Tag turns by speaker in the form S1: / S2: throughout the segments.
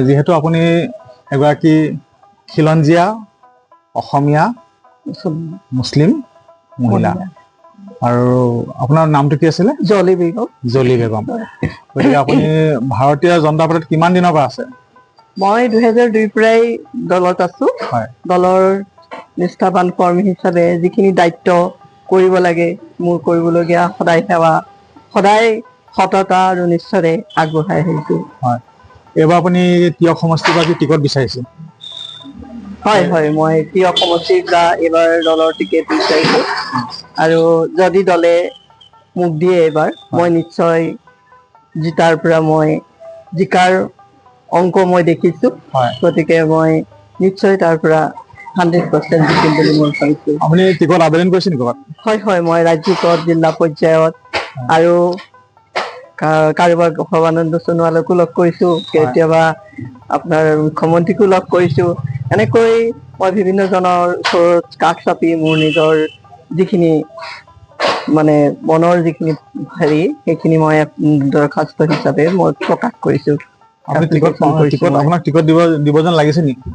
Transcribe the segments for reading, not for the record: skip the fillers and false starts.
S1: যিহেতু আপুনি এগৰাকী খিলঞ্জীয়া অসমীয়া মুছলিম মহিলা আৰু আপোনাৰ নামটো কি আছিলে?
S2: জলি বেগম।
S1: জলি বেগম। গতিকে আপুনি ভাৰতীয় জনতা পাৰ্টিত কিমান দিনৰ পৰা আছে?
S2: মই 2002 পৰাই দলত আছো। দলৰ নিষ্ঠাবান কৰ্মী হিচাপে যিখিনি দায়িত্ব কৰিব লাগে মোৰ কৰিবলগীয়া সদায় সেৱা সদায় সততা আৰু নিষ্ঠাৰে আগবঢ়াই আহিছো।
S1: এইবাৰ আপুনি তিয়ক সমষ্টিৰ পৰা টিকট বিচাৰিছে?
S2: হয় মই তিয়ক সমষ্টিৰ পৰা এইবাৰ দলৰ টিকেট বিচাৰিছো আৰু যদি দলে মোক দিয়ে এইবাৰ মই নিশ্চয় জিকাৰ পৰা মই জিকাৰ অংক মই দেখিছো। গতিকে মই নিশ্চয় তাৰ পৰা 100% জিকিম বুলি মই ভাবিছো।
S1: আপুনি টিকট আবেদন কৰিছে নেকি?
S2: হয় মই ৰাজ্যিকত জিলা পৰ্যায়ত আৰু কাৰোবাক সৰ্বানন্দ সোণোৱালকো লগ কৰিছো, কেতিয়াবা আপোনাৰ মুখ্যমন্ত্ৰীকো লগ কৰিছো। এনেকৈ মই বিভিন্ন জনৰ ওচৰত কাষ চাপি মোৰ নিজৰ যিখিনি মানে মনৰ যিখিনি হেৰি সেইখিনি মই দৰখাস্ত হিচাপে মই প্ৰকাশ কৰিছো।
S1: আপোনাক টিকট দিব যেন লাগিছে নেকি?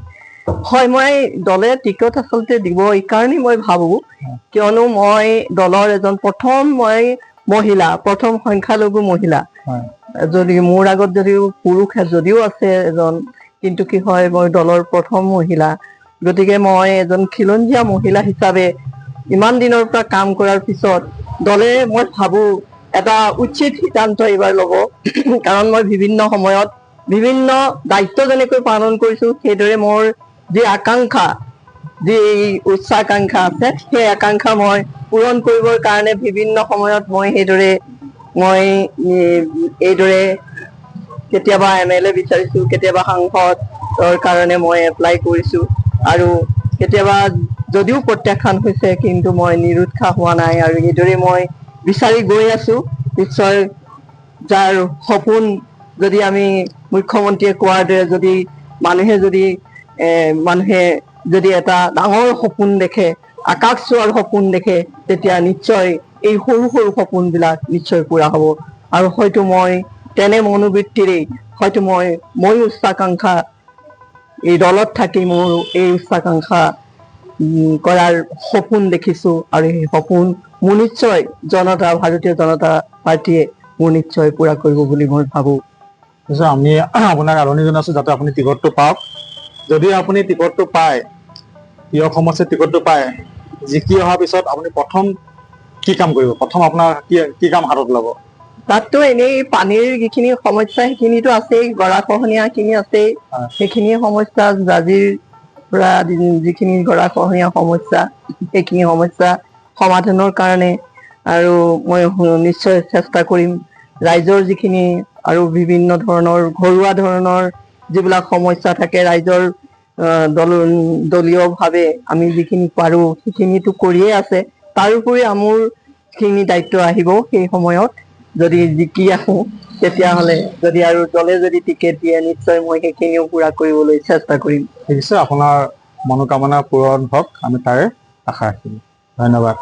S2: হয় মই দলে টিকট আচলতে দিব এইকাৰণেই মই ভাবো কিয়নো মই দলৰ এজন প্ৰথম সংখ্যালঘু মহিলা। যদি মোৰ আগত যদিও পুৰুষ যদিও আছে এজন, কিন্তু কি হয় মই দলৰ প্ৰথম মহিলা। গতিকে মই এজন খিলঞ্জীয়া মহিলা হিচাপে ইমান দিনৰ পৰা কাম কৰাৰ পিছত দলে মই ভাবো এটা উচিত সিদ্ধান্ত এইবাৰ ল'ব। কাৰণ মই বিভিন্ন সময়ত বিভিন্ন দায়িত্ব যেনেকৈ পালন কৰিছো সেইদৰে মোৰ যি আকাংক্ষা যি উচ্চাকাংক্ষা আছে সেই আকাংক্ষা মই পূৰণ কৰিবৰ কাৰণে বিভিন্ন সময়ত মই এইদৰে কেতিয়াবা MLA বিচাৰিছো, কেতিয়াবা সাংসদৰ কাৰণে মই এপ্লাই কৰিছো আৰু কেতিয়াবা যদিও প্ৰত্যাখ্যান হৈছে কিন্তু মই নিৰুৎসাহ হোৱা নাই আৰু এইদৰে মই বিচাৰি গৈ আছো। নিশ্চয় যাৰ সপোন যদি আমি মুখ্যমন্ত্ৰীয়ে কোৱাৰ দৰে যদি মানুহে যদি এটা ডাঙৰ সপোন দেখে, আকাশ চোৱাৰ সপোন দেখে, তেতিয়া নিশ্চয় এই সৰু সৰু সপোন বিলাক নিশ্চয় পুৰা হব। আৰু হয়তো মই তেনে মনোবৃত্তিৰেই হয়তো মই উচ্চাকাংক্ষা এই দলত থাকি মোৰ এই উচ্চাকাংক্ষা কৰাৰ সপোন দেখিছো আৰু সেই সপোন মোৰ নিশ্চয় ভাৰতীয় জনতা পাৰ্টীয়ে মোৰ নিশ্চয় পুৰা কৰিব বুলি মই ভাবো।
S1: আমি আপোনাক আলনি জনাইছো যাতে আপুনি টিকটটো পাওক। যদি আপুনি টিকটটো পায়, তিয়ক সমষ্টিৰ টিকটটো পায়, জিকি অহাৰ পিছত আপুনি প্ৰথম কি কাম কৰিব? প্ৰথম আপোনাৰ কি কাম হাতত ল'ব?
S2: তাততো এনেই পানীৰ যিখিনি সমস্যা সেইখিনিতো আছেই, গৰাখহনীয়া খিনি আছেই। সেইখিনি সমস্যা জাজিৰ পৰা যিখিনি গৰাখহনীয়া সমস্যা সেইখিনি সমস্যা সমাধানৰ কাৰণে আৰু মই নিশ্চয় চেষ্টা কৰিম ৰাইজৰ যিখিনি আৰু বিভিন্ন ধৰণৰ ঘৰুৱা ধৰণৰ যিবিলাক সমস্যা থাকে ৰাইজৰ দলীয় ভাৱে আমি যিখিনি পাৰো সেইখিনিতো কৰিয়ে আছে। তাৰোপৰি মোৰ খিনি দায়িত্ব আহিব সেই সময়ত যদি জিকি আহো, তেতিয়াহলে যদি আৰু দলে যদি টিকেট দিয়ে নিশ্চয় মই সেইখিনিও পুৰা কৰিবলৈ চেষ্টা কৰিম।
S1: নিশ্চয় আপোনাৰ মনোকামনা পূৰণ হওক, আমি তাৰে আশা ৰাখিম। ধন্যবাদ।